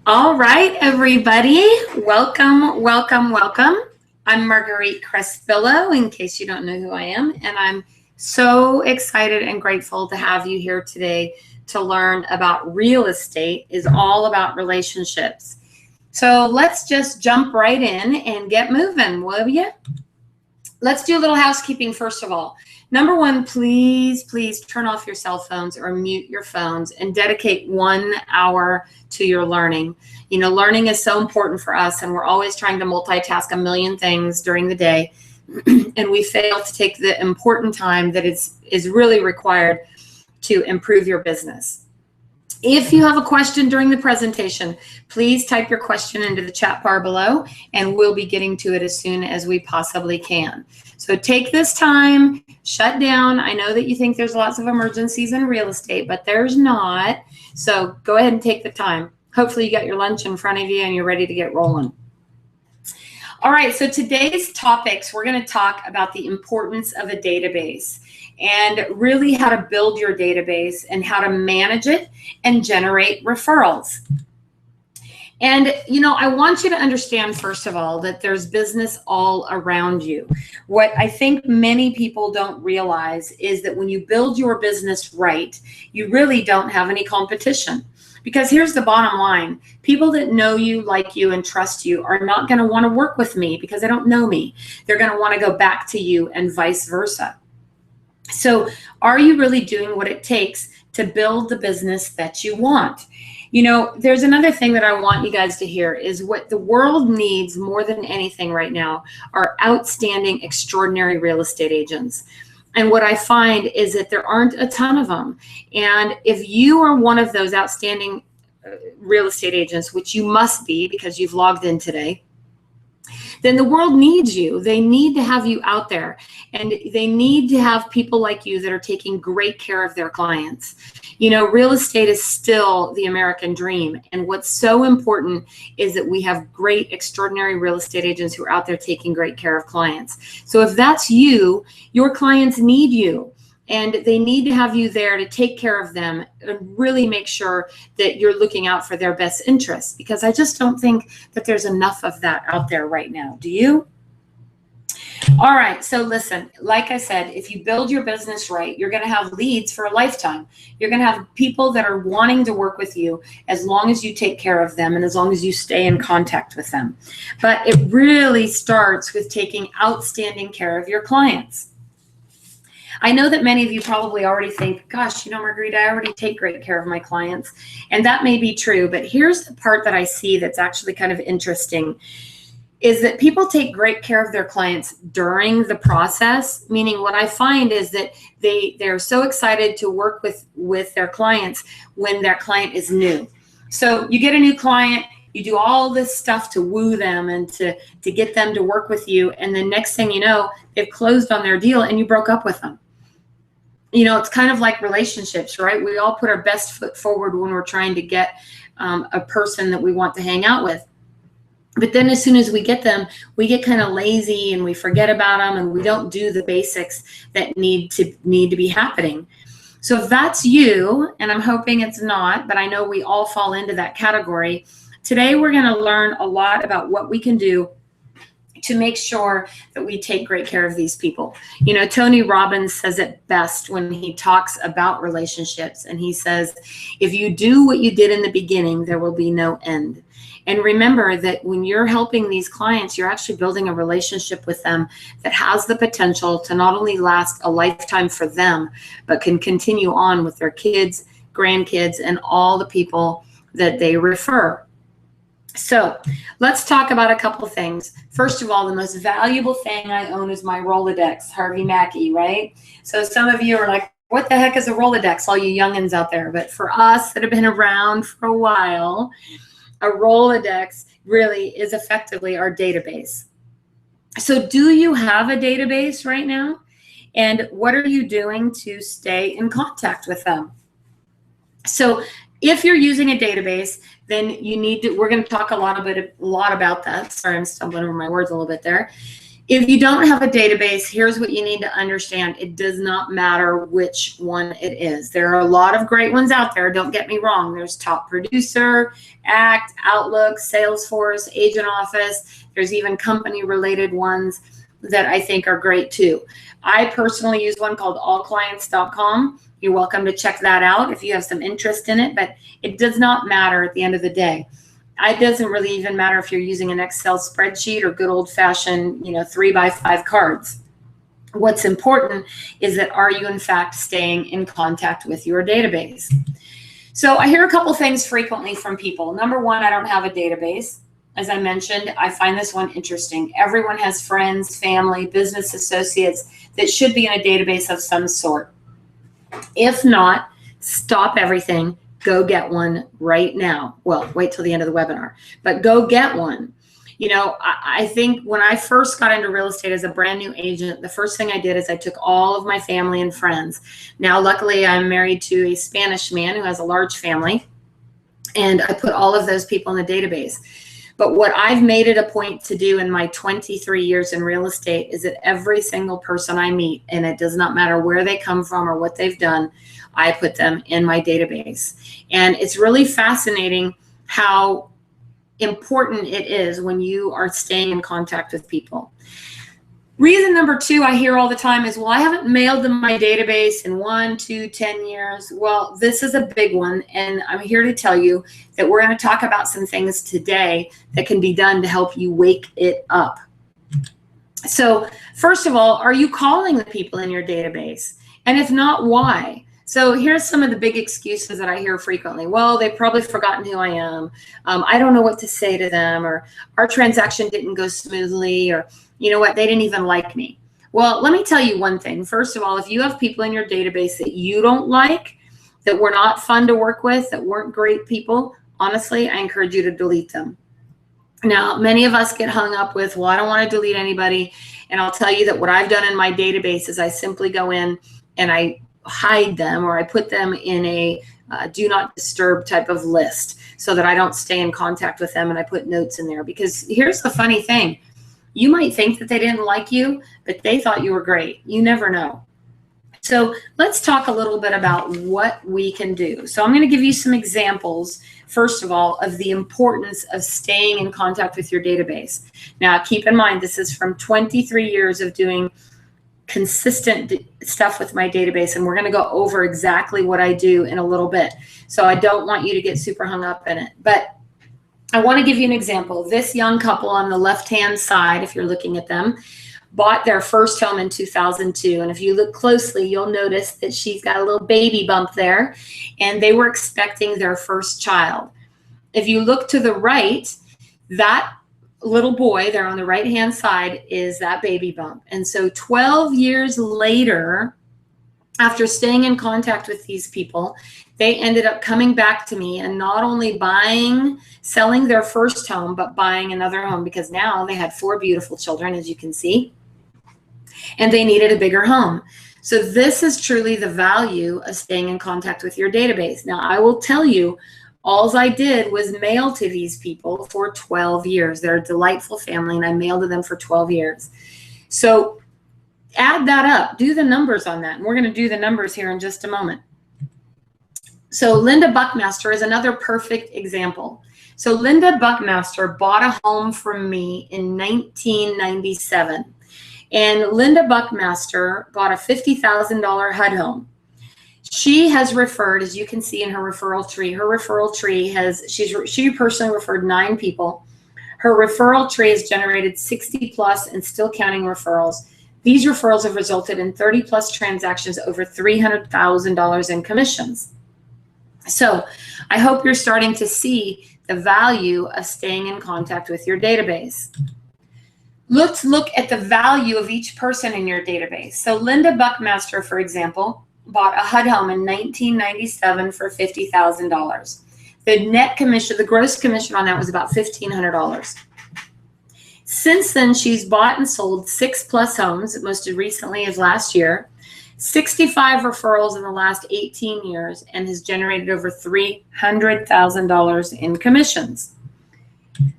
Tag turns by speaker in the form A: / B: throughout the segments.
A: All right, everybody. Welcome, welcome, welcome. I'm Marguerite Crespillo, in case you don't know who I am, and I'm so excited and grateful to have you here today to learn about real estate is all about relationships. So let's just jump right in and get moving, will you? Let's do a little housekeeping first of all. Number one, please turn off your cell phones or mute your phones and dedicate 1 hour to your learning. You know, learning is so important for us, and we're always trying to multitask a million things during the day, and we fail to take the important time that is really required to improve your business. If you have a question during the presentation, please type your question into the chat bar below, and we'll be getting to it as soon as we possibly can. So take this time, shut down. I know that you think there's lots of emergencies in real estate, but there's not. So go ahead and take the time. Hopefully you got your lunch in front of you and you're ready to get rolling. All right, so today's topics, we're going to talk about the importance of a database and really how to build your database and how to manage it and generate referrals. And, you know, I want you to understand, first of all, that there's business all around you. What I think many people don't realize is that when you build your business right, you really don't have any competition. Because here's the bottom line. People that know you, like you, and trust you are not going to want to work with me because they don't know me. They're going to want to go back to you and vice versa. So are you really doing what it takes to build the business that you want? You know, there's another thing that I want you guys to hear is what the world needs more than anything right now are outstanding, extraordinary real estate agents. And what I find is that there aren't a ton of them. And if you are one of those outstanding real estate agents, which you must be because you've logged in today, then the world needs you. They need to have you out there, and they need to have people like you that are taking great care of their clients. You know, real estate is still the American dream, and what's so important is that we have great, extraordinary real estate agents who are out there taking great care of clients. So if that's you, your clients need you. And they need to have you there to take care of them and really make sure that you're looking out for their best interests, because I just don't think that there's enough of that out there right now. Do you? All right, so listen, like I said, if you build your business right, you're going to have leads for a lifetime. You're going to have people that are wanting to work with you as long as you take care of them and as long as you stay in contact with them. But it really starts with taking outstanding care of your clients. I know that many of you probably already think, gosh, you know, Marguerite, I already take great care of my clients. And that may be true, but here's the part that I see that's actually kind of interesting, is that people take great care of their clients during the process, meaning what I find is that they're so excited to work with their clients when their client is new. So you get a new client, you do all this stuff to woo them and to get them to work with you. And then next thing you know, they've closed on their deal and you broke up with them. You know, it's kind of like relationships, right? We all put our best foot forward when we're trying to get a person that we want to hang out with. But then as soon as we get them, we get kind of lazy and we forget about them and we don't do the basics that need to be happening. So if that's you, and I'm hoping it's not, but I know we all fall into that category, today we're going to learn a lot about what we can do to make sure that we take great care of these people. You know, Tony Robbins says it best when he talks about relationships, and he says, if you do what you did in the beginning, there will be no end. And remember that when you're helping these clients, you're actually building a relationship with them that has the potential to not only last a lifetime for them, but can continue on with their kids, grandkids, and all the people that they refer. So let's talk about a couple things. First of all, the most valuable thing I own is my Rolodex, Harvey Mackey, right? So some of you are like, what the heck is a Rolodex, all you youngins out there? But for us that have been around for a while, a Rolodex really is effectively our database. So do you have a database right now? And what are you doing to stay in contact with them? So if you're using a database, then you need to, we're going to talk a lot about that. Sorry, I'm stumbling over my words a little bit there. If you don't have a database, here's what you need to understand. It does not matter which one it is. There are a lot of great ones out there. Don't get me wrong. There's Top Producer, Act, Outlook, Salesforce, Agent Office. There's even company-related ones that I think are great too. I personally use one called allclients.com. You're welcome to check that out if you have some interest in it, but it does not matter at the end of the day. It doesn't really even matter if you're using an Excel spreadsheet or good old-fashioned, 3x5 cards. What's important is that are you in fact staying in contact with your database? So I hear a couple things frequently from people. Number one, I don't have a database. As I mentioned, I find this one interesting. Everyone has friends, family, business associates that should be in a database of some sort. If not, stop everything. Go get one right now. Well, wait till the end of the webinar, but go get one. I think when I first got into real estate as a brand new agent, the first thing I did is I took all of my family and friends. Now, luckily, I'm married to a Spanish man who has a large family, and I put all of those people in the database. But what I've made it a point to do in my 23 years in real estate is that every single person I meet, and it does not matter where they come from or what they've done, I put them in my database. And it's really fascinating how important it is when you are staying in contact with people. Reason number two I hear all the time is, well, I haven't mailed them my database in 1, 2, 10 years. Well, this is a big one, and I'm here to tell you that we're going to talk about some things today that can be done to help you wake it up. So first of all, are you calling the people in your database? And if not, why? So here's some of the big excuses that I hear frequently. Well, they've probably forgotten who I am. I don't know what to say to them, or our transaction didn't go smoothly, or you know what, they didn't even like me. Well, let me tell you one thing. First of all, if you have people in your database that you don't like, that were not fun to work with, that weren't great people, honestly, I encourage you to delete them. Now, many of us get hung up with, well, I don't want to delete anybody. And I'll tell you that what I've done in my database is I simply go in and I hide them, or I put them in a do not disturb type of list so that I don't stay in contact with them, and I put notes in there. Because here's the funny thing. You might think that they didn't like you, but they thought you were great. You never know. So let's talk a little bit about what we can do. So I'm going to give you some examples, first of all, of the importance of staying in contact with your database. Now, keep in mind, this is from 23 years of doing consistent stuff with my database, and we're going to go over exactly what I do in a little bit. So I don't want you to get super hung up in it, but I want to give you an example. This young couple on the left-hand side, if you're looking at them, bought their first home in 2002. And if you look closely, you'll notice that she's got a little baby bump there, and they were expecting their first child. If you look to the right, that little boy there on the right-hand side is that baby bump. And so 12 years later, after staying in contact with these people, they ended up coming back to me and not only selling their first home, but buying another home, because now they had 4 beautiful children, as you can see, and they needed a bigger home. So this is truly the value of staying in contact with your database. Now, I will tell you, all I did was mail to these people for 12 years. They're a delightful family, and I mailed to them for 12 years. So add that up, do the numbers on that. And we're going to do the numbers here in just a moment. So Linda Buckmaster is another perfect example. So Linda Buckmaster bought a home from me in 1997. And Linda Buckmaster bought a $50,000 HUD home. She has referred, as you can see in her referral tree has, she personally referred 9 people. Her referral tree has generated 60 plus and still counting referrals. These referrals have resulted in 30 plus transactions, over $300,000 in commissions. So I hope you're starting to see the value of staying in contact with your database. Let's look at the value of each person in your database. So Linda Buckmaster, for example, bought a HUD home in 1997 for $50,000. The net commission, the gross commission on that was about $1,500. Since then, she's bought and sold 6 plus homes, most recently as last year, 65 referrals in the last 18 years, and has generated over $300,000 in commissions.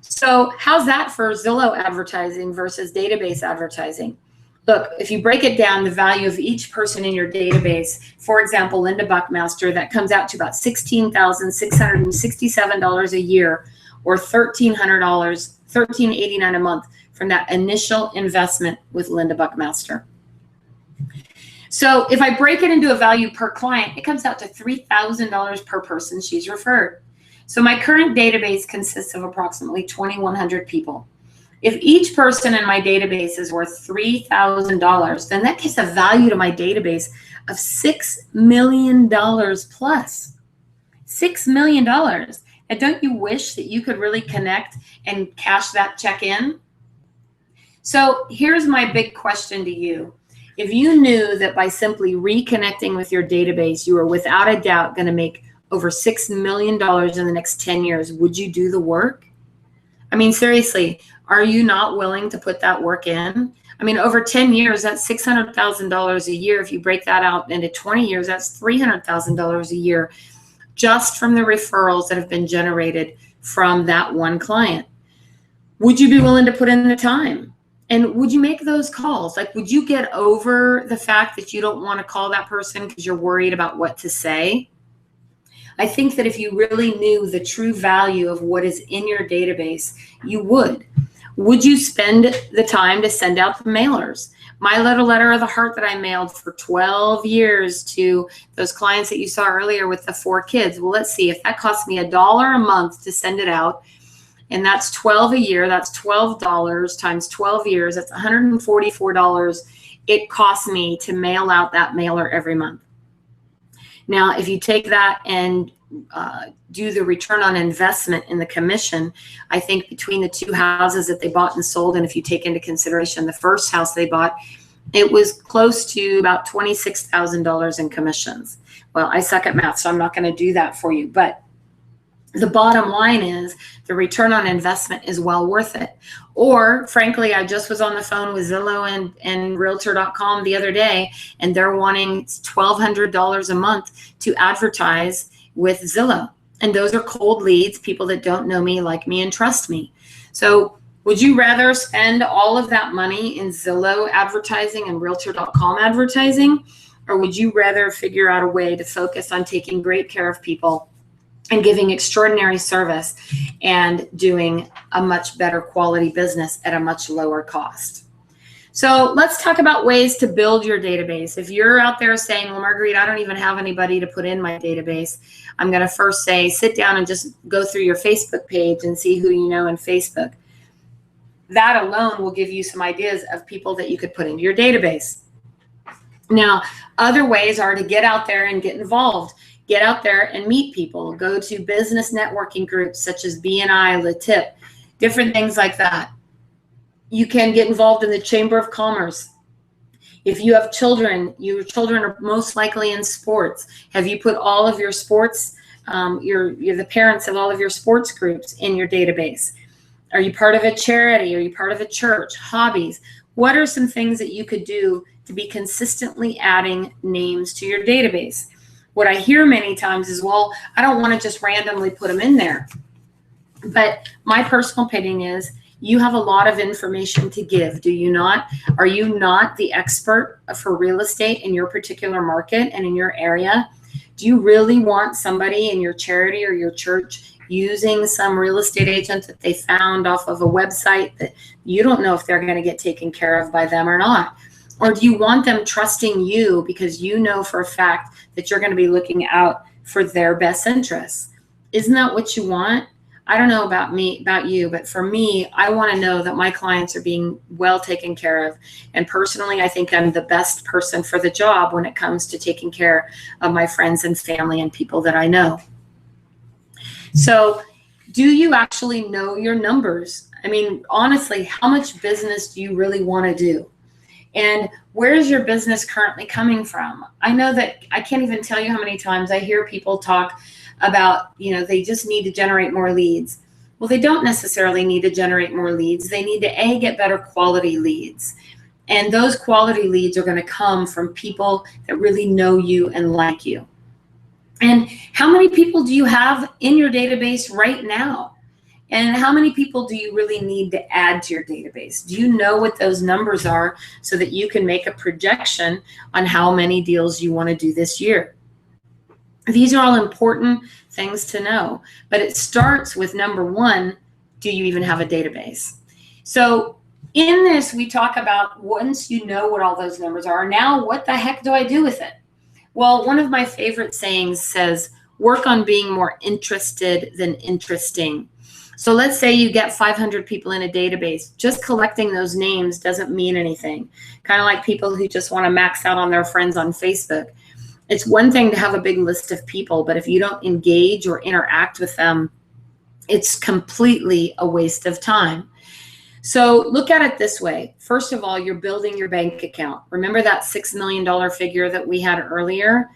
A: So how's that for Zillow advertising versus database advertising? Look, if you break it down, the value of each person in your database, for example, Linda Buckmaster, that comes out to about $16,667 a year, or $1,389 a month from that initial investment with Linda Buckmaster. So if I break it into a value per client, it comes out to $3,000 per person she's referred. So my current database consists of approximately 2,100 people. If each person in my database is worth $3,000, then that gives a value to my database of $6 million plus. $6 million. And don't you wish that you could really connect and cash that check in? So here's my big question to you. If you knew that by simply reconnecting with your database, you were without a doubt going to make over $6 million in the next 10 years, would you do the work? I mean, seriously, are you not willing to put that work in? I mean, over 10 years, that's $600,000 a year. If you break that out into 20 years, that's $300,000 a year just from the referrals that have been generated from that one client. Would you be willing to put in the time? And would you make those calls? Like, would you get over the fact that you don't want to call that person because you're worried about what to say? I think that if you really knew the true value of what is in your database, you would. Would you spend the time to send out the mailers? My little letter of the heart that I mailed for 12 years to those clients that you saw earlier with the 4 kids. Well, let's see, if that cost me $1 a month to send it out, and that's 12 a year, that's $12 times 12 years, that's $144 it costs me to mail out that mailer every month. Now, if you take that and do the return on investment in the commission, I think between the 2 houses that they bought and sold, and if you take into consideration the first house they bought, it was close to about $26,000 in commissions. Well, I suck at math, so I'm not going to do that for you. But the bottom line is the return on investment is well worth it. Or frankly, I just was on the phone with Zillow and Realtor.com the other day, and they're wanting $1,200 a month to advertise with Zillow. And those are cold leads, people that don't know me, like me, and trust me. So would you rather spend all of that money in Zillow advertising and Realtor.com advertising? Or would you rather figure out a way to focus on taking great care of people and giving extraordinary service and doing a much better quality business at a much lower cost? So let's talk about ways to build your database. If you're out there saying, well, Marguerite, I don't even have anybody to put in my database, I'm going to first say, sit down and just go through your Facebook page and see who you know in Facebook. That alone will give you some ideas of people that you could put into your database. Now, other ways are to get out there and get involved. Get out there and meet people. Go to business networking groups such as BNI, LaTip, different things like that. You can get involved in the Chamber of Commerce. If you have children, your children are most likely in sports. Have you put all of your sports, you're the parents of all of your sports groups in your database? Are you part of a charity? Are you part of a church? Hobbies? What are some things that you could do to be consistently adding names to your database? What I hear many times is, well, I don't want to just randomly put them in there. But my personal opinion is you have a lot of information to give, do you not? Are you not the expert for real estate in your particular market and in your area? Do you really want somebody in your charity or your church using some real estate agent that they found off of a website that you don't know if they're going to get taken care of by them or not? Or do you want them trusting you because you know for a fact that you're going to be looking out for their best interests? Isn't that what you want? I don't know about you, but for me, I want to know that my clients are being well taken care of. And personally, I think I'm the best person for the job when it comes to taking care of my friends and family and people that I know. So do you actually know your numbers? I mean, honestly, how much business do you really want to do? And where's your business currently coming from? I know that I can't even tell you how many times I hear people talk about, they just need to generate more leads. Well, they don't necessarily need to generate more leads. They need to, get better quality leads. And those quality leads are going to come from people that really know you and like you. And how many people do you have in your database right now? And how many people do you really need to add to your database? Do you know what those numbers are so that you can make a projection on how many deals you want to do this year? These are all important things to know, but it starts with number one, do you even have a database? So in this, we talk about once you know what all those numbers are, now what the heck do I do with it? Well, one of my favorite sayings says, work on being more interested than interesting. So let's say you get 500 people in a database. Just collecting those names doesn't mean anything. Kind of like people who just want to max out on their friends on Facebook. It's one thing to have a big list of people, but if you don't engage or interact with them, it's completely a waste of time. So look at it this way. First of all, you're building your bank account. Remember that $6 million figure that we had earlier?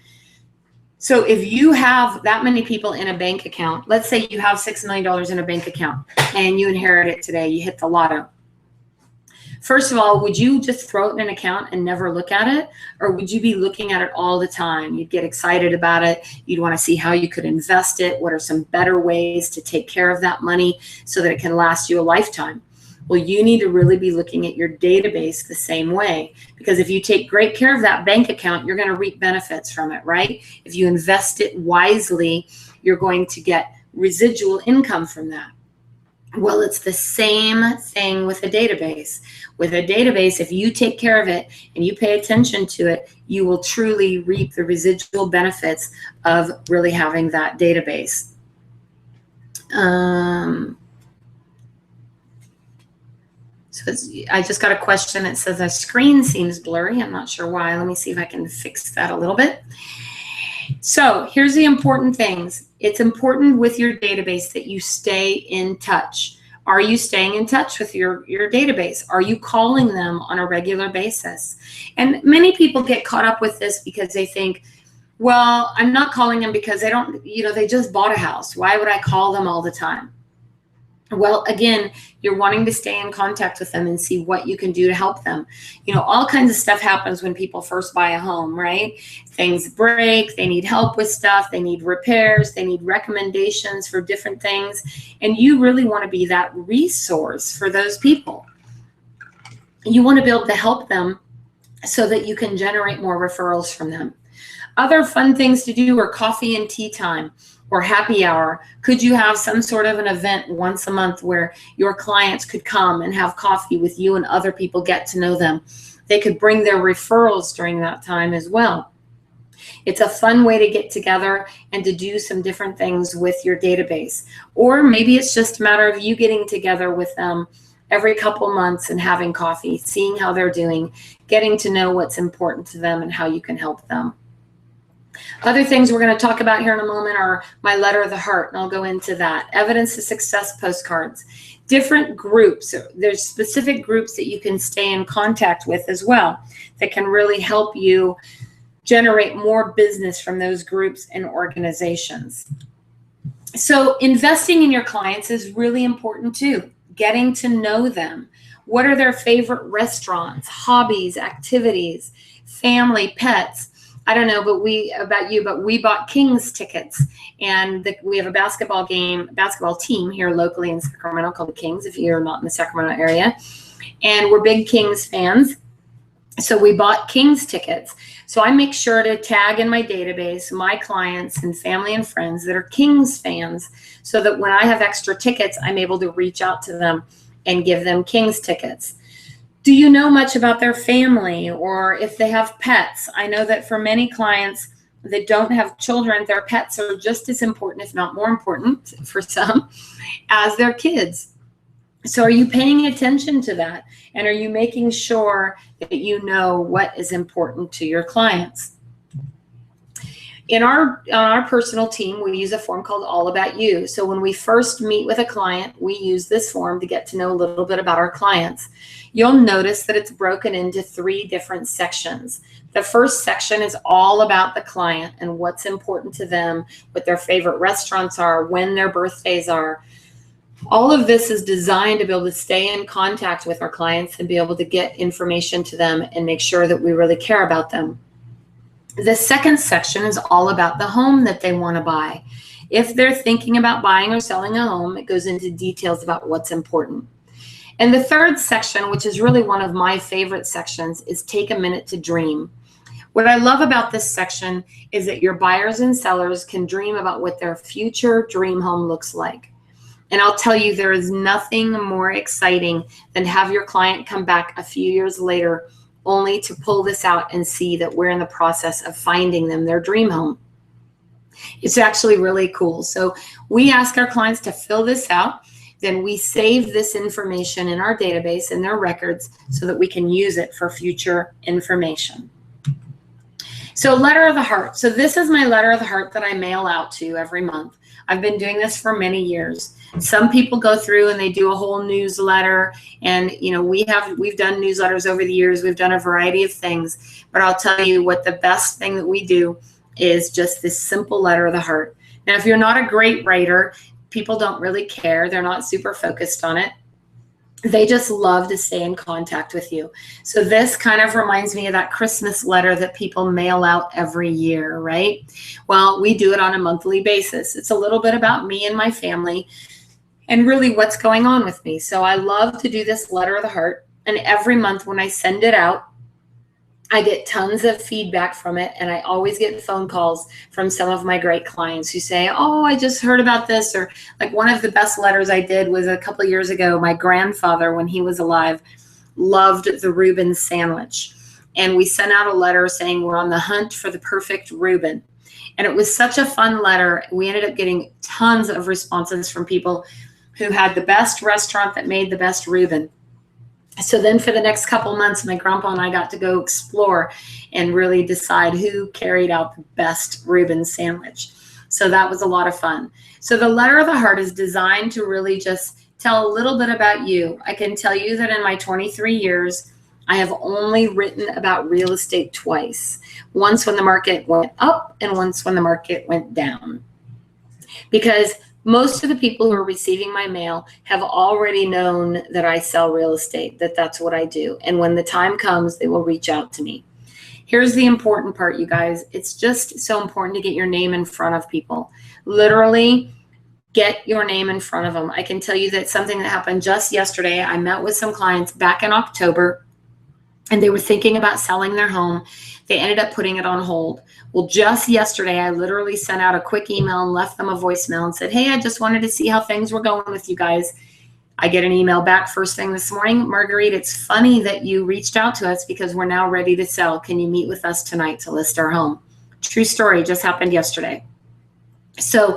A: So if you have that many people in a bank account, let's say you have $6 million in a bank account and you inherit it today, you hit the lotto. First of all, would you just throw it in an account and never look at it? Or would you be looking at it all the time? You'd get excited about it. You'd want to see how you could invest it. What are some better ways to take care of that money so that it can last you a lifetime? Well, you need to really be looking at your database the same way, because if you take great care of that bank account, you're going to reap benefits from it, right? If you invest it wisely, you're going to get residual income from that. Well, it's the same thing with a database. With a database, if you take care of it and you pay attention to it, you will truly reap the residual benefits of really having that database. So I just got a question that says the screen seems blurry. I'm not sure why. Let me see if I can fix that a little bit. So here's the important things. It's important with your database that you stay in touch. Are you staying in touch with your database? Are you calling them on a regular basis? And many people get caught up with this because they think, well, I'm not calling them because they don't, they just bought a house. Why would I call them all the time? Well, again, you're wanting to stay in contact with them and see what you can do to help them. All kinds of stuff happens when people first buy a home, right? Things break, they need help with stuff, they need repairs, they need recommendations for different things. And you really want to be that resource for those people. You want to be able to help them so that you can generate more referrals from them. Other fun things to do are coffee and tea time or happy hour. Could you have some sort of an event once a month where your clients could come and have coffee with you and other people, get to know them? They could bring their referrals during that time as well. It's a fun way to get together and to do some different things with your database. Or maybe it's just a matter of you getting together with them every couple months and having coffee, seeing how they're doing, getting to know what's important to them and how you can help them. Other things we're going to talk about here in a moment are my letter of the heart, and I'll go into that. Evidence of success postcards. Different groups. There's specific groups that you can stay in contact with as well that can really help you generate more business from those groups and organizations. So investing in your clients is really important too. Getting to know them. What are their favorite restaurants, hobbies, activities, family, pets? I don't know about you, but we bought Kings tickets, and we have a basketball team here locally in Sacramento called the Kings, if you're not in the Sacramento area, and we're big Kings fans. So we bought Kings tickets. So I make sure to tag in my database my clients and family and friends that are Kings fans, so that when I have extra tickets, I'm able to reach out to them and give them Kings tickets. Do you know much about their family, or if they have pets? I know that for many clients that don't have children, their pets are just as important, if not more important for some, as their kids. So are you paying attention to that? And are you making sure that you know what is important to your clients? In our personal team, we use a form called All About You. So when we first meet with a client, we use this form to get to know a little bit about our clients. You'll notice that it's broken into 3 different sections. The first section is all about the client and what's important to them, what their favorite restaurants are, when their birthdays are. All of this is designed to be able to stay in contact with our clients and be able to get information to them and make sure that we really care about them. The second section is all about the home that they want to buy. If they're thinking about buying or selling a home, it goes into details about what's important. And the third section, which is really one of my favorite sections, is take a minute to dream. What I love about this section is that your buyers and sellers can dream about what their future dream home looks like. And I'll tell you, there is nothing more exciting than to have your client come back a few years later only to pull this out and see that we're in the process of finding them their dream home. It's actually really cool. So we ask our clients to fill this out. Then we save this information in our database in their records so that we can use it for future information. So letter of the heart. So this is my letter of the heart that I mail out to you every month. I've been doing this for many years. Some people go through and they do a whole newsletter, and we've done newsletters over the years. We've done a variety of things, but I'll tell you what the best thing that we do is just this simple letter of the heart. Now, if you're not a great writer, people don't really care. They're not super focused on it. They just love to stay in contact with you. So this kind of reminds me of that Christmas letter that people mail out every year, right? Well, we do it on a monthly basis. It's a little bit about me and my family and really what's going on with me. So I love to do this letter of the heart. And every month when I send it out, I get tons of feedback from it, and I always get phone calls from some of my great clients who say, oh, I just heard about this. Or like one of the best letters I did was a couple of years ago. My grandfather, when he was alive, loved the Reuben sandwich. And we sent out a letter saying we're on the hunt for the perfect Reuben. And it was such a fun letter. We ended up getting tons of responses from people who had the best restaurant that made the best Reuben. So then for the next couple months, my grandpa and I got to go explore and really decide who carried out the best Reuben sandwich. So that was a lot of fun. So the letter of the heart is designed to really just tell a little bit about you. I can tell you that in my 23 years, I have only written about real estate twice. Once when the market went up and once when the market went down. Because most of the people who are receiving my mail have already known that I sell real estate, that's what I do. And when the time comes, they will reach out to me. Here's the important part, you guys. It's just so important to get your name in front of people. Literally, get your name in front of them. I can tell you that something that happened just yesterday. I met with some clients back in October, and they were thinking about selling their home. They ended up putting it on hold. Well, just yesterday, I literally sent out a quick email and left them a voicemail and said, hey, I just wanted to see how things were going with you guys. I get an email back first thing this morning. Marguerite, it's funny that you reached out to us because we're now ready to sell. Can you meet with us tonight to list our home? True story, just happened yesterday. So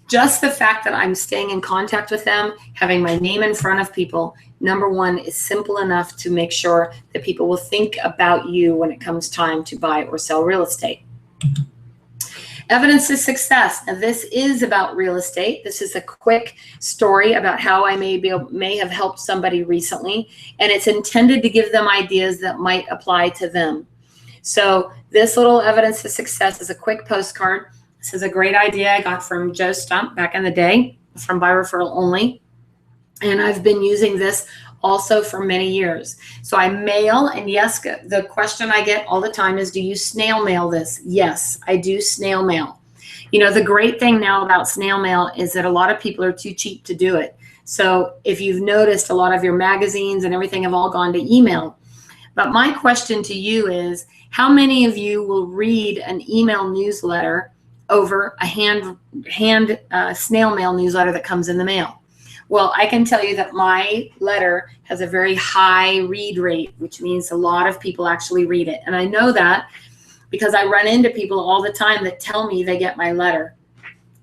A: just the fact that I'm staying in contact with them, having my name in front of people, number one, is simple enough to make sure that people will think about you when it comes time to buy or sell real estate. Evidence of success. Now, this is about real estate. This is a quick story about how I may have helped somebody recently, and it's intended to give them ideas that might apply to them. So this little evidence of success is a quick postcard. This is a great idea I got from Joe Stump back in the day from By Referral Only. And I've been using this also for many years. So I mail, and yes, the question I get all the time is, do you snail mail this? Yes, I do snail mail. You know, the great thing now about snail mail is that a lot of people are too cheap to do it. So if you've noticed, a lot of your magazines and everything have all gone to email. But my question to you is, how many of you will read an email newsletter over a hand snail mail newsletter that comes in the mail? Well, I can tell you that my letter has a very high read rate, which means a lot of people actually read it. And I know that because I run into people all the time that tell me they get my letter.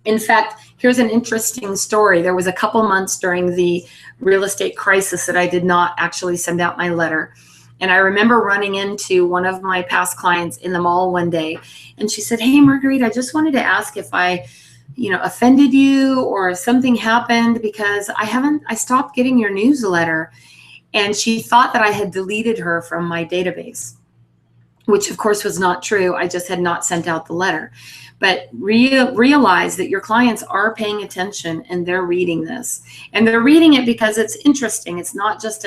A: In fact, here's an interesting story. There was a couple months during the real estate crisis that I did not actually send out my letter. And I remember running into one of my past clients in the mall one day, and she said, hey, Marguerite, I just wanted to ask if I offended you or if something happened, because I stopped getting your newsletter. And she thought that I had deleted her from my database, which of course was not true. I just had not sent out the letter. But realize that your clients are paying attention and they're reading this. And they're reading it because it's interesting. It's not just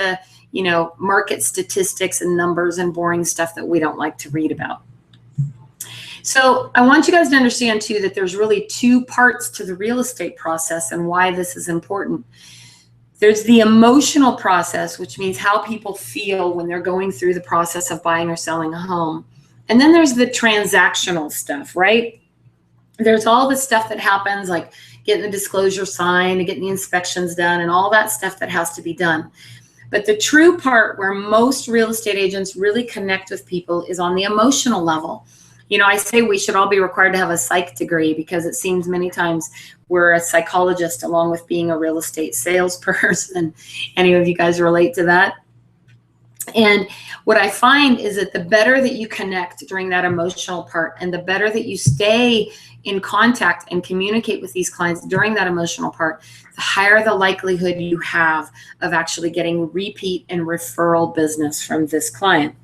A: market statistics and numbers and boring stuff that we don't like to read about. So I want you guys to understand too that there's really two parts to the real estate process and why this is important. There's the emotional process, which means how people feel when they're going through the process of buying or selling a home. And then there's the transactional stuff, right? There's all the stuff that happens, like getting the disclosure signed and getting the inspections done and all that stuff that has to be done. But the true part where most real estate agents really connect with people is on the emotional level. You know, I say we should all be required to have a psych degree because it seems many times we're a psychologist along with being a real estate salesperson. Any of you guys relate to that? And what I find is that the better that you connect during that emotional part and the better that you stay in contact and communicate with these clients during that emotional part, the higher the likelihood you have of actually getting repeat and referral business from this client.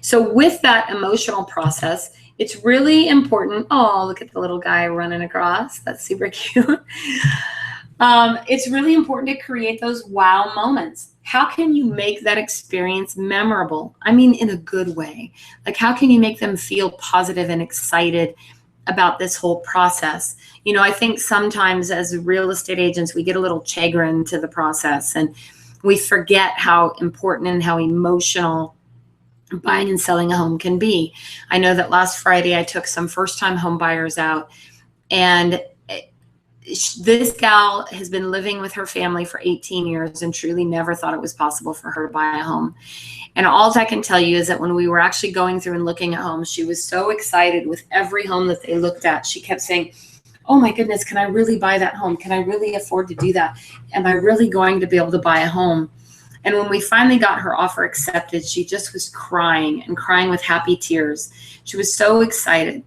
A: So with that emotional process, it's really important. Oh, look at the little guy running across. That's super cute. It's really important to create those wow moments. How can you make that experience memorable? I mean, in a good way. Like, how can you make them feel positive and excited about this whole process? You know, I think sometimes as real estate agents, we get a little chagrin to the process and we forget how important and how emotional buying and selling a home can be. I know that last Friday I took some first-time home buyers out, and this gal has been living with her family for 18 years and truly never thought it was possible for her to buy a home. And all I can tell you is that when we were actually going through and looking at homes, she was so excited with every home that they looked at. She kept saying, oh my goodness, can I really buy that home? Can I really afford to do that? Am I really going to be able to buy a home? And when we finally got her offer accepted, she just was crying and crying with happy tears. She was so excited.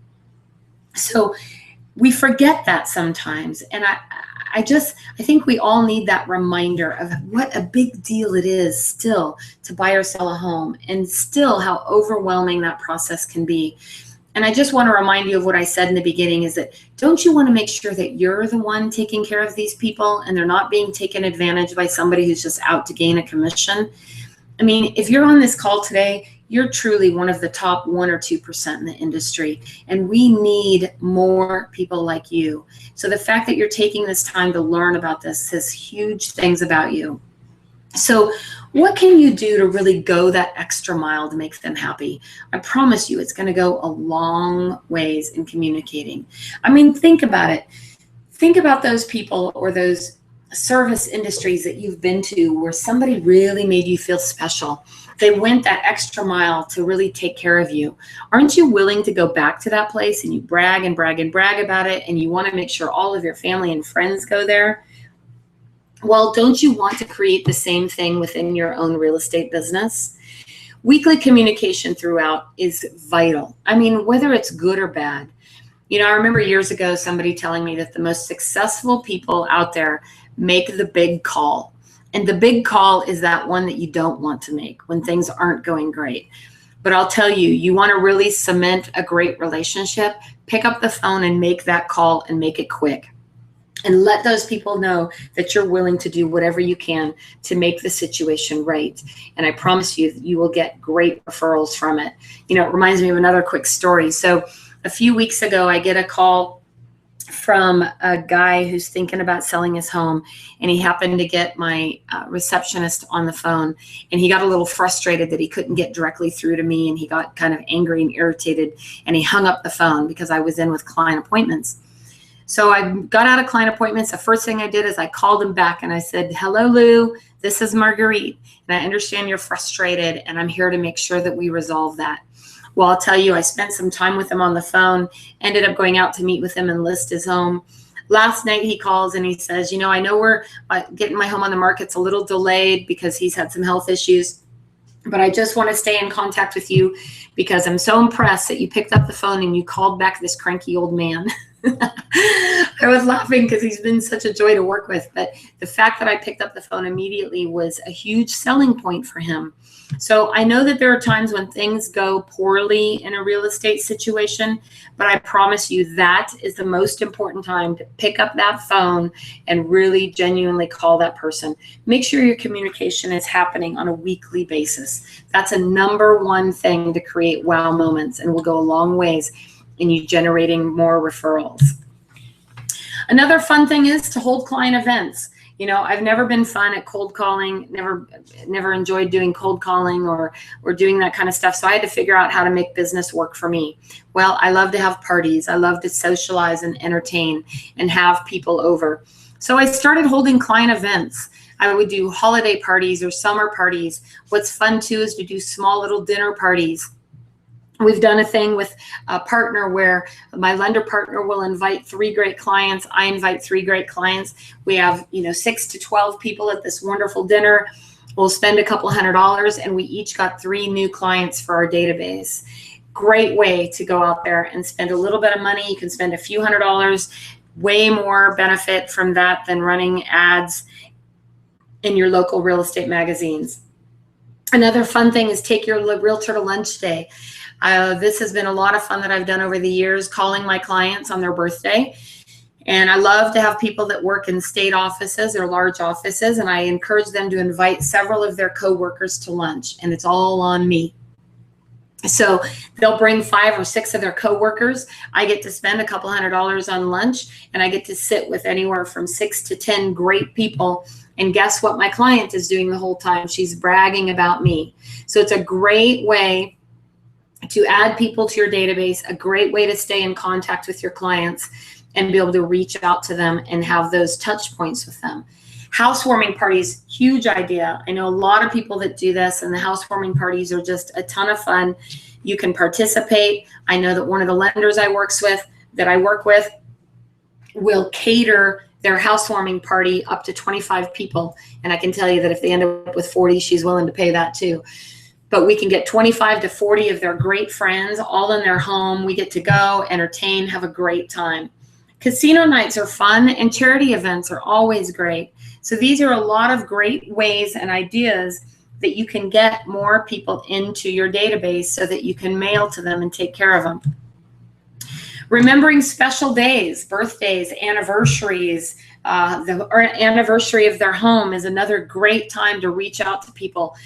A: So we forget that sometimes. And I think we all need that reminder of what a big deal it is still to buy or sell a home, and still how overwhelming that process can be. And I just want to remind you of what I said in the beginning is that don't you want to make sure that you're the one taking care of these people and they're not being taken advantage by somebody who's just out to gain a commission? I mean, if you're on this call today, you're truly one of the top 1 or 2% in the industry, and we need more people like you. So the fact that you're taking this time to learn about this says huge things about you. So what can you do to really go that extra mile to make them happy? I promise you it's going to go a long ways in communicating. I mean, think about it. Think about those people or those service industries that you've been to where somebody really made you feel special. They went that extra mile to really take care of you. Aren't you willing to go back to that place and you brag and brag and brag about it, and you want to make sure all of your family and friends go there? Well, don't you want to create the same thing within your own real estate business? Weekly communication throughout is vital. I mean, whether it's good or bad. You know, I remember years ago somebody telling me that the most successful people out there make the big call. And the big call is that one that you don't want to make when things aren't going great. But I'll tell you, you want to really cement a great relationship, pick up the phone and make that call and make it quick. And let those people know that you're willing to do whatever you can to make the situation right. And I promise you, you will get great referrals from it. You know, it reminds me of another quick story. So a few weeks ago, I get a call from a guy who's thinking about selling his home, and he happened to get my receptionist on the phone, and he got a little frustrated that he couldn't get directly through to me, and he got kind of angry and irritated, and he hung up the phone because I was in with client appointments. So I got out of client appointments. The first thing I did is I called him back and I said, hello, Lou, this is Marguerite, and I understand you're frustrated, and I'm here to make sure that we resolve that. Well, I'll tell you, I spent some time with him on the phone, ended up going out to meet with him and list his home. Last night he calls and he says, you know, I know we're getting my home on the market. It's a little delayed because he's had some health issues, but I just want to stay in contact with you because I'm so impressed that you picked up the phone and you called back this cranky old man. I was laughing because he's been such a joy to work with, but the fact that I picked up the phone immediately was a huge selling point for him. So I know that there are times when things go poorly in a real estate situation, but I promise you that is the most important time to pick up that phone and really genuinely call that person. Make sure your communication is happening on a weekly basis. That's a #1 thing to create wow moments and will go a long ways in you generating more referrals. Another fun thing is to hold client events. You know, I've never been fun at cold calling, never enjoyed doing cold calling or doing that kind of stuff. So I had to figure out how to make business work for me. Well, I love to have parties. I love to socialize and entertain and have people over. So I started holding client events. I would do holiday parties or summer parties. What's fun too is to do small little dinner parties. We've done a thing with a partner where my lender partner will invite 3 great clients. I invite 3 great clients. We have, 6 to 12 people at this wonderful dinner. We'll spend a couple $100 and we each got 3 new clients for our database. Great way to go out there and spend a little bit of money. You can spend a few $100, way more benefit from that than running ads in your local real estate magazines. Another fun thing is take your realtor to lunch day. This has been a lot of fun that I've done over the years, calling my clients on their birthday. And I love to have people that work in state offices or large offices, and I encourage them to invite several of their coworkers to lunch, and it's all on me. So they'll bring 5 or 6 of their coworkers. I get to spend a couple $100 on lunch, and I get to sit with anywhere from 6 to 10 great people. And guess what my client is doing the whole time? She's bragging about me. So it's a great way to add people to your database, a great way to stay in contact with your clients and be able to reach out to them and have those touch points with them. Housewarming parties, huge idea. I know a lot of people that do this, and the housewarming parties are just a ton of fun. You can participate. I know that one of the lenders I work with will cater their housewarming party up to 25 people. And I can tell you that if they end up with 40, she's willing to pay that too. But we can get 25 to 40 of their great friends all in their home. We get to go, entertain, have a great time. Casino nights are fun, and charity events are always great. So these are a lot of great ways and ideas that you can get more people into your database so that you can mail to them and take care of them. Remembering special days, birthdays, anniversaries, the anniversary of their home is another great time to reach out to people.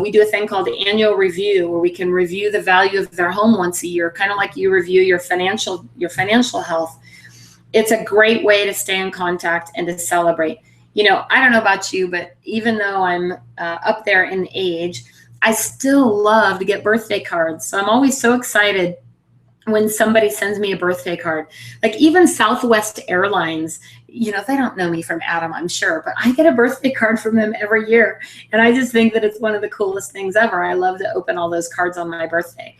A: We do a thing called the annual review, where we can review the value of their home once a year, kind of like you review your financial health. It's a great way to stay in contact and to celebrate. I don't know about you, but even though I'm up there in age, I still love to get birthday cards. So I'm always so excited when somebody sends me a birthday card. Like even Southwest Airlines, they don't know me from Adam, I'm sure, but I get a birthday card from them every year. And I just think that it's one of the coolest things ever. I love to open all those cards on my birthday.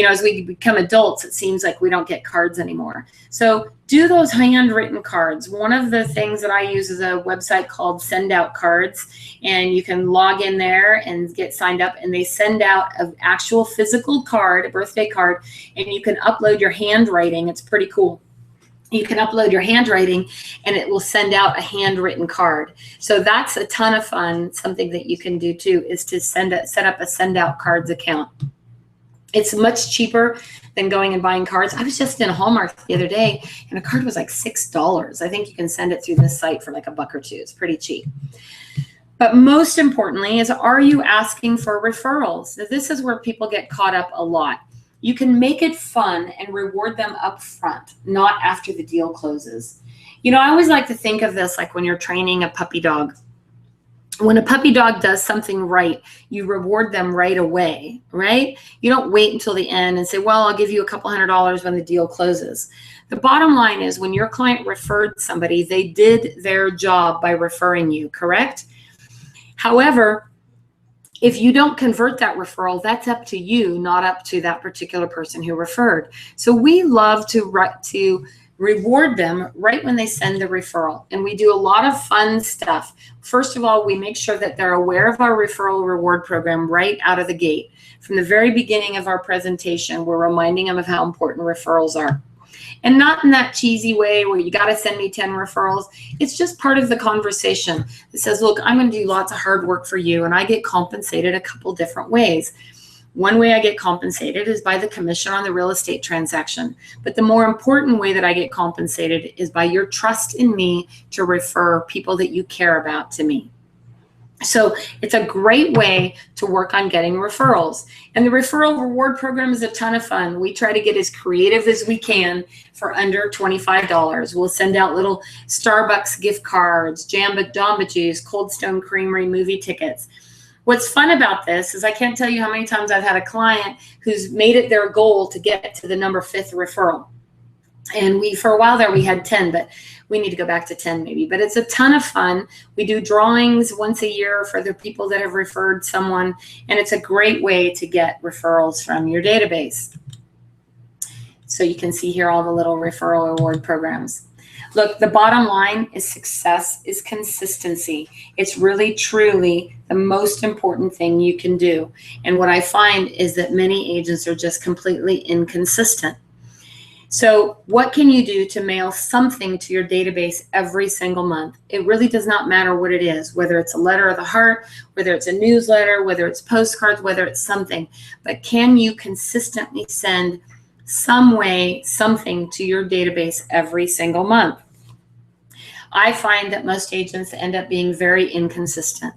A: As we become adults, it seems like we don't get cards anymore. So do those handwritten cards. One of the things that I use is a website called Send Out Cards, and you can log in there and get signed up, and they send out an actual physical card, a birthday card, and you can upload your handwriting. It's pretty cool. You can upload your handwriting and it will send out a handwritten card. So that's a ton of fun. Something that you can do too is to set up a Send Out Cards account. It's much cheaper than going and buying cards. I was just in Hallmark the other day and a card was like $6. I think you can send it through this site for like $1 or $2. It's pretty cheap. But most importantly is, are you asking for referrals? So this is where people get caught up a lot. You can make it fun and reward them up front, not after the deal closes. I always like to think of this like when you're training a puppy dog. When a puppy dog does something right, you reward them right away, right? You don't wait until the end and say, well, I'll give you a couple $100 when the deal closes. The bottom line is when your client referred somebody, they did their job by referring you, correct? However, if you don't convert that referral, that's up to you, not up to that particular person who referred. So we love to reward them right when they send the referral. And we do a lot of fun stuff. First of all, we make sure that they're aware of our referral reward program right out of the gate. From the very beginning of our presentation, we're reminding them of how important referrals are. And not in that cheesy way where you got to send me 10 referrals. It's just part of the conversation that says, look, I'm going to do lots of hard work for you, and I get compensated a couple different ways. One way I get compensated is by the commission on the real estate transaction. But the more important way that I get compensated is by your trust in me to refer people that you care about to me. So it's a great way to work on getting referrals. And the referral reward program is a ton of fun. We try to get as creative as we can for under $25. We'll send out little Starbucks gift cards, Jamba Juice, Cold Stone Creamery movie tickets. What's fun about this is I can't tell you how many times I've had a client who's made it their goal to get to the number 5th referral. And for a while there, we had 10, but we need to go back to 10 maybe. But it's a ton of fun. We do drawings once a year for the people that have referred someone. And it's a great way to get referrals from your database. So you can see here all the little referral reward programs. Look, the bottom line is success is consistency. It's really, truly the most important thing you can do. And what I find is that many agents are just completely inconsistent. So what can you do to mail something to your database every single month? It really does not matter what it is, whether it's a letter of the heart, whether it's a newsletter, whether it's postcards, whether it's something. But can you consistently send something to your database every single month? I find that most agents end up being very inconsistent.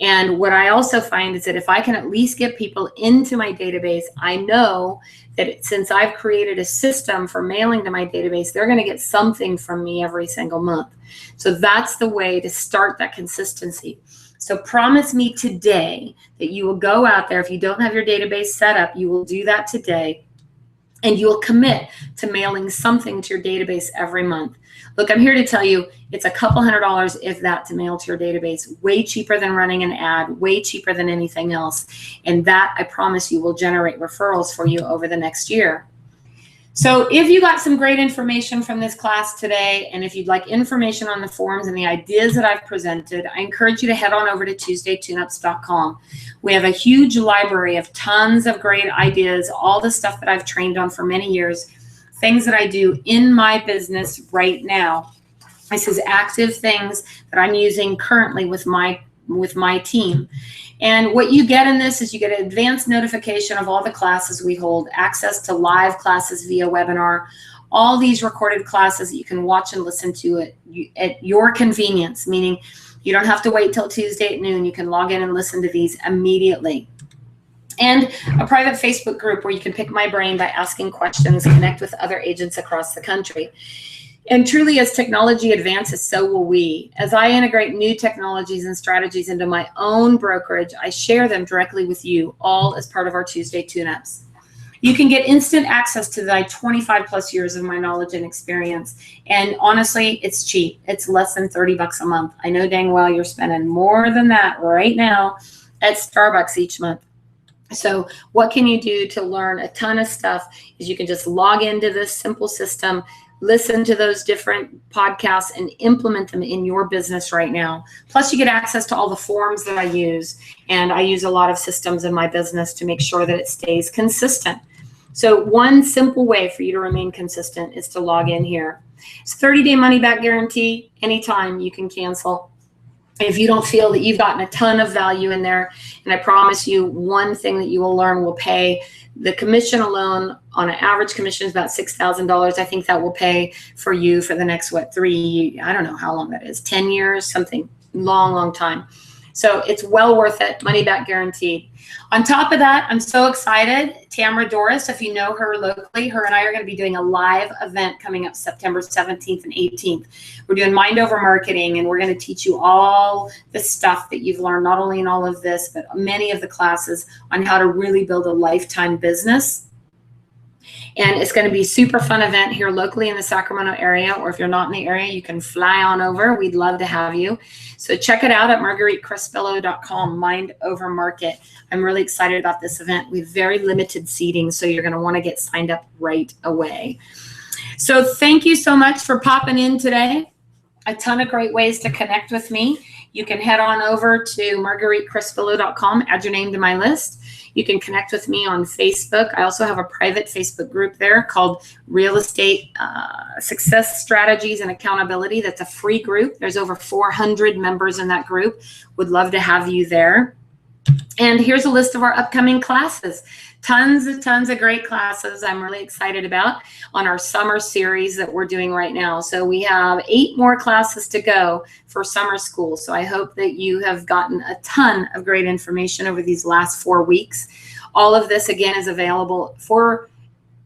A: And what I also find is that if I can at least get people into my database, I know that since I've created a system for mailing to my database, they're going to get something from me every single month. So that's the way to start that consistency. So promise me today that you will go out there. If you don't have your database set up, you will do that today. And you will commit to mailing something to your database every month. Look, I'm here to tell you it's a couple $100, if that, to mail to your database. Way cheaper than running an ad, way cheaper than anything else. And that, I promise you, will generate referrals for you over the next year. So if you got some great information from this class today, and if you'd like information on the forums and the ideas that I've presented, I encourage you to head on over to TuesdayTuneUps.com. We have a huge library of tons of great ideas, all the stuff that I've trained on for many years, things that I do in my business right now. This is active things that I'm using currently with my team. And what you get in this is you get an advanced notification of all the classes we hold, access to live classes via webinar, all these recorded classes that you can watch and listen to at your convenience, meaning you don't have to wait till Tuesday at noon. You can log in and listen to these immediately. And a private Facebook group where you can pick my brain by asking questions, connect with other agents across the country. And truly, as technology advances, so will we. As I integrate new technologies and strategies into my own brokerage, I share them directly with you, all as part of our Tuesday Tune-Ups. You can get instant access to the 25 plus years of my knowledge and experience. And honestly, it's cheap. It's less than $30 a month. I know dang well you're spending more than that right now at Starbucks each month. So what can you do to learn a ton of stuff is you can just log into this simple system, listen to those different podcasts, and implement them in your business right now. Plus, you get access to all the forms that I use. And I use a lot of systems in my business to make sure that it stays consistent. So one simple way for you to remain consistent is to log in here. It's 30-day money-back guarantee. Anytime you can cancel. If you don't feel that you've gotten a ton of value in there, and I promise you one thing that you will learn will pay. The commission alone on an average commission is about $6,000. I think that will pay for you for the next, I don't know how long that is, 10 years, something long time. So it's well worth it, money back guaranteed. On top of that, I'm so excited. Tamara Doris, if you know her locally, her and I are going to be doing a live event coming up September 17th and 18th. We're doing mind over marketing, and we're going to teach you all the stuff that you've learned, not only in all of this, but many of the classes on how to really build a lifetime business. And it's going to be a super fun event here locally in the Sacramento area, or if you're not in the area, you can fly on over. We'd love to have you. So check it out at MargueriteCrespillo.com, Mind Over Market. I'm really excited about this event. We have very limited seating, so you're going to want to get signed up right away. So thank you so much for popping in today. A ton of great ways to connect with me. you can head on over to margueritecrespillo.com, add your name to my list. You can connect with me on Facebook. I also have a private Facebook group there called Real Estate Success Strategies and Accountability. That's a free group. There's over 400 members in that group. Would love to have you there. And here's a list of our upcoming classes. Tons of great classes I'm really excited about on our summer series that we're doing right now. So we have 8 more classes to go for summer school. So I hope that you have gotten a ton of great information over these last 4 weeks. All of this, again, is available for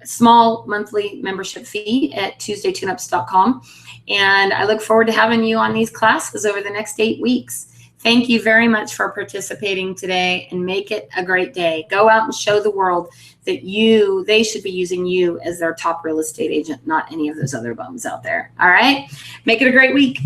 A: a small monthly membership fee at tuesdaytuneups.com. And I look forward to having you on these classes over the next 8 weeks. Thank you very much for participating today, and make it a great day. Go out and show the world that they should be using you as their top real estate agent, not any of those other bums out there. All right? Make it a great week.